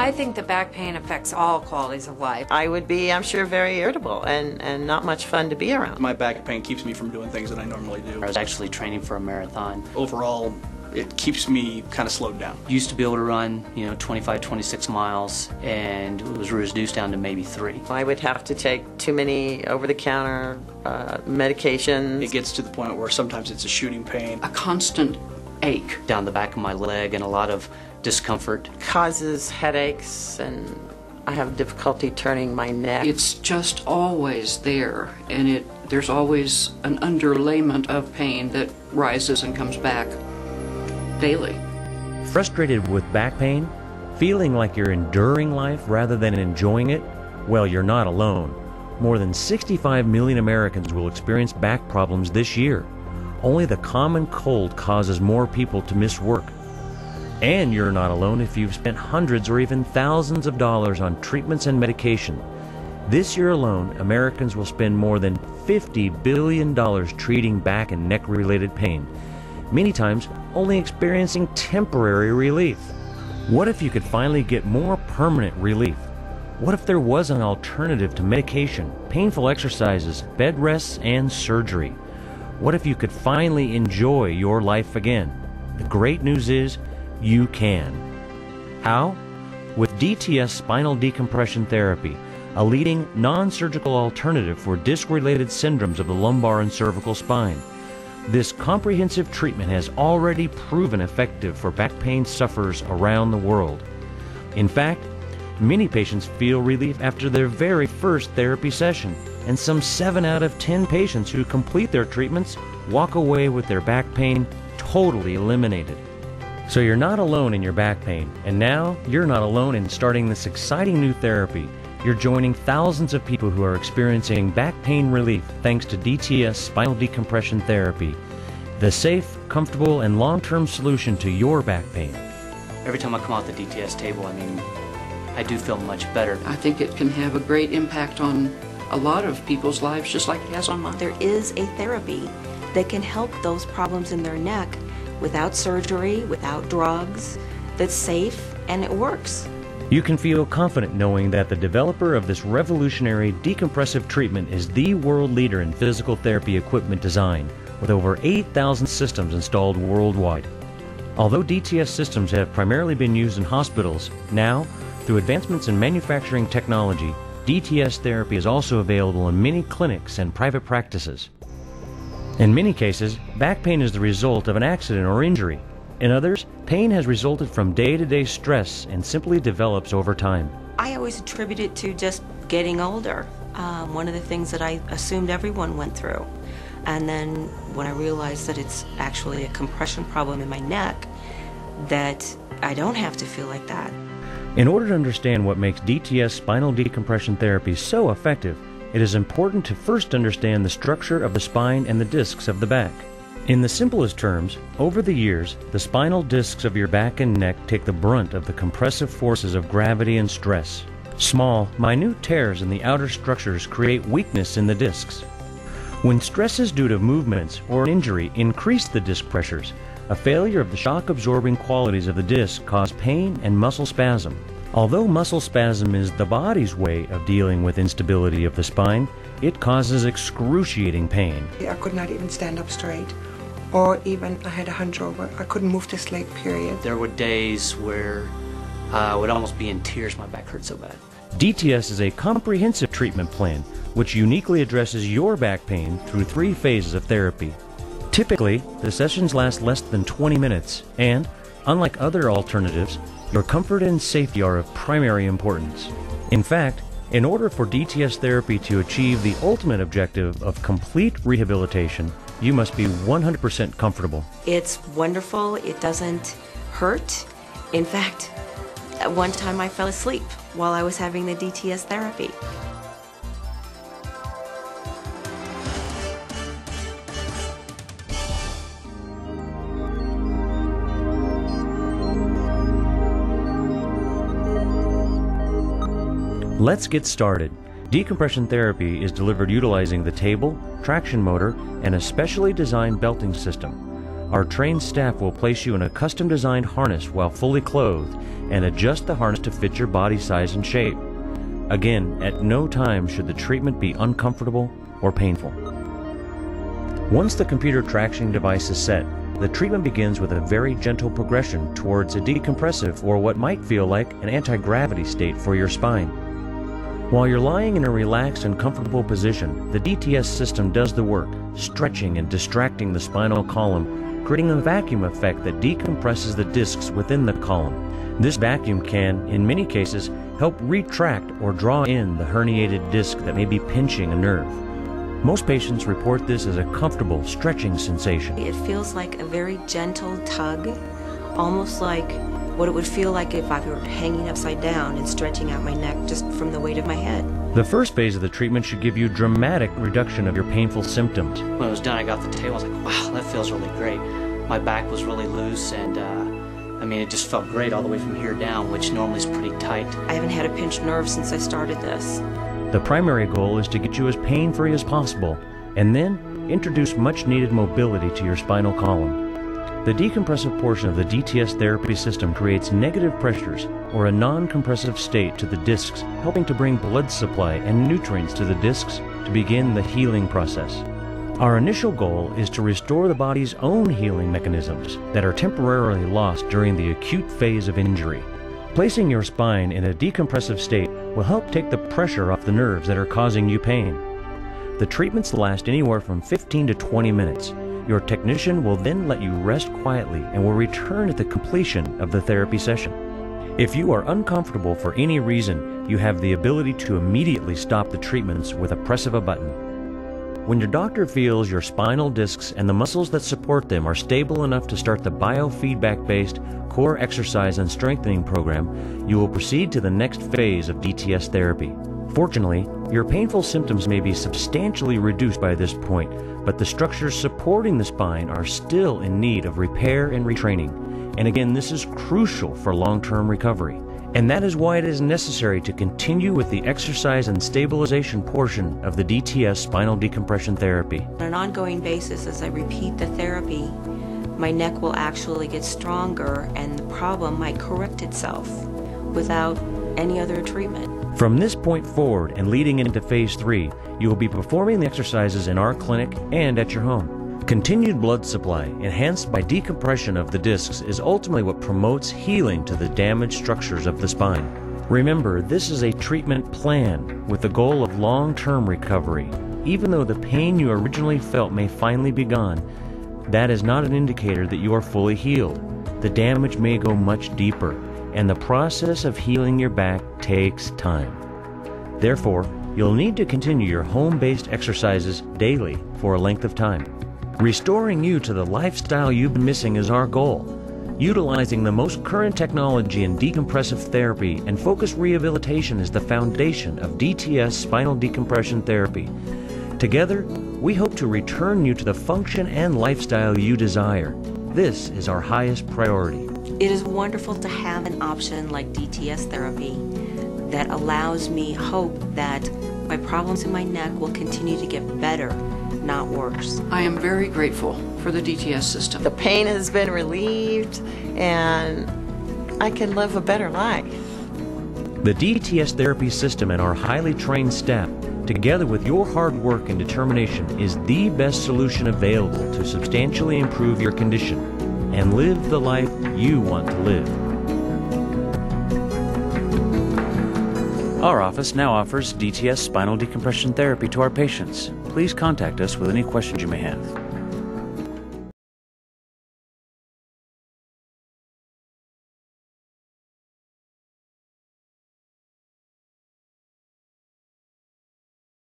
I think the back pain affects all qualities of life. I would be, I'm sure, very irritable and not much fun to be around. My back pain keeps me from doing things that I normally do. I was actually training for a marathon. Overall, it keeps me kind of slowed down. Used to be able to run, 25, 26 miles, and it was reduced down to maybe 3. I would have to take too many over-the-counter medications. It gets to the point where sometimes it's a shooting pain. A constant ache down the back of my leg and a lot of discomfort. Causes headaches, and I have difficulty turning my neck. It's just always there, and there's always an underlayment of pain that rises and comes back daily. Frustrated with back pain? Feeling like you're enduring life rather than enjoying it? Well, you're not alone. More than 65 million Americans will experience back problems this year. Only the common cold causes more people to miss work. And you're not alone if you've spent hundreds or even thousands of dollars on treatments and medication. This year alone, Americans will spend more than $50 billion treating back and neck-related pain, many times only experiencing temporary relief. What if you could finally get more permanent relief? What if there was an alternative to medication, painful exercises, bed rests, and surgery? What if you could finally enjoy your life again? The great news is, you can. How? With DTS Spinal Decompression Therapy, a leading non-surgical alternative for disc-related syndromes of the lumbar and cervical spine. This comprehensive treatment has already proven effective for back pain sufferers around the world. In fact, many patients feel relief after their very first therapy session, and some 7 out of 10 patients who complete their treatments walk away with their back pain totally eliminated. So you're not alone in your back pain, and now you're not alone in starting this exciting new therapy. You're joining thousands of people who are experiencing back pain relief thanks to DTS Spinal Decompression Therapy, the safe, comfortable, and long-term solution to your back pain. Every time I come out the DTS table, I do feel much better. I think it can have a great impact on a lot of people's lives, just like it has on mine. There is a therapy that can help those problems in their neck without surgery, without drugs, that's safe, and it works. You can feel confident knowing that the developer of this revolutionary decompressive treatment is the world leader in physical therapy equipment design, with over 8,000 systems installed worldwide. Although DTS systems have primarily been used in hospitals, now, through advancements in manufacturing technology, DTS therapy is also available in many clinics and private practices. In many cases, back pain is the result of an accident or injury. In others, pain has resulted from day-to-day stress and simply develops over time. I always attribute it to just getting older. One of the things that I assumed everyone went through. And then when I realized that it's actually a compression problem in my neck, that I don't have to feel like that. In order to understand what makes DTS spinal decompression therapy so effective, it is important to first understand the structure of the spine and the discs of the back. In the simplest terms, over the years, the spinal discs of your back and neck take the brunt of the compressive forces of gravity and stress. Small, minute tears in the outer structures create weakness in the discs. When stresses due to movements or an injury increase the disc pressures, a failure of the shock-absorbing qualities of the disc cause pain and muscle spasm. Although muscle spasm is the body's way of dealing with instability of the spine, it causes excruciating pain. I could not even stand up straight, or even I had a hunch over. I couldn't move to sleep, period. There were days where I would almost be in tears. My back hurt so bad. DTS is a comprehensive treatment plan which uniquely addresses your back pain through 3 phases of therapy. Typically, the sessions last less than 20 minutes, and, unlike other alternatives, your comfort and safety are of primary importance. In fact, in order for DTS therapy to achieve the ultimate objective of complete rehabilitation, you must be 100% comfortable. It's wonderful. It doesn't hurt. In fact, at one time I fell asleep while I was having the DTS therapy. Let's get started. Decompression therapy is delivered utilizing the table, traction motor, and a specially designed belting system. Our trained staff will place you in a custom-designed harness while fully clothed and adjust the harness to fit your body size and shape. Again, at no time should the treatment be uncomfortable or painful. Once the computer traction device is set, the treatment begins with a very gentle progression towards a decompressive, or what might feel like an anti-gravity state for your spine. While you're lying in a relaxed and comfortable position, the DTS system does the work, stretching and distracting the spinal column, creating a vacuum effect that decompresses the discs within the column. This vacuum can, in many cases, help retract or draw in the herniated disc that may be pinching a nerve. Most patients report this as a comfortable, stretching sensation. It feels like a very gentle tug, almost like what it would feel like if I were hanging upside down and stretching out my neck just from the weight of my head. The first phase of the treatment should give you dramatic reduction of your painful symptoms. When it was done, I got the table. I was like, wow, that feels really great. My back was really loose, and I mean, it just felt great all the way from here down, which normally is pretty tight. I haven't had a pinched nerve since I started this. The primary goal is to get you as pain-free as possible, and then introduce much-needed mobility to your spinal column. The decompressive portion of the DTS therapy system creates negative pressures, or a non-compressive state, to the discs, helping to bring blood supply and nutrients to the discs to begin the healing process. Our initial goal is to restore the body's own healing mechanisms that are temporarily lost during the acute phase of injury. Placing your spine in a decompressive state will help take the pressure off the nerves that are causing you pain. The treatments last anywhere from 15 to 20 minutes. Your technician will then let you rest quietly and will return at the completion of the therapy session. If you are uncomfortable for any reason, you have the ability to immediately stop the treatments with a press of a button. When your doctor feels your spinal discs and the muscles that support them are stable enough to start the biofeedback-based core exercise and strengthening program, you will proceed to the next phase of DTS therapy. Fortunately, your painful symptoms may be substantially reduced by this point, but the structures supporting the spine are still in need of repair and retraining. And again, this is crucial for long-term recovery. And that is why it is necessary to continue with the exercise and stabilization portion of the DTS spinal decompression therapy. On an ongoing basis, as I repeat the therapy, my neck will actually get stronger and the problem might correct itself without any other treatment. From this point forward and leading into phase 3, you will be performing the exercises in our clinic and at your home. Continued blood supply, enhanced by decompression of the discs, is ultimately what promotes healing to the damaged structures of the spine. Remember, this is a treatment plan with the goal of long-term recovery. Even though the pain you originally felt may finally be gone, that is not an indicator that you are fully healed. The damage may go much deeper, and the process of healing your back takes time. Therefore, you'll need to continue your home-based exercises daily for a length of time. Restoring you to the lifestyle you've been missing is our goal. Utilizing the most current technology in decompressive therapy and focused rehabilitation is the foundation of DTS spinal decompression therapy. Together, we hope to return you to the function and lifestyle you desire. This is our highest priority. It is wonderful to have an option like DTS therapy that allows me hope that my problems in my neck will continue to get better, not worse. I am very grateful for the DTS system. The pain has been relieved, and I can live a better life. The DTS therapy system and our highly trained staff, together with your hard work and determination, is the best solution available to substantially improve your condition and live the life you want to live. Our office now offers DTS spinal decompression therapy to our patients. Please contact us with any questions you may have.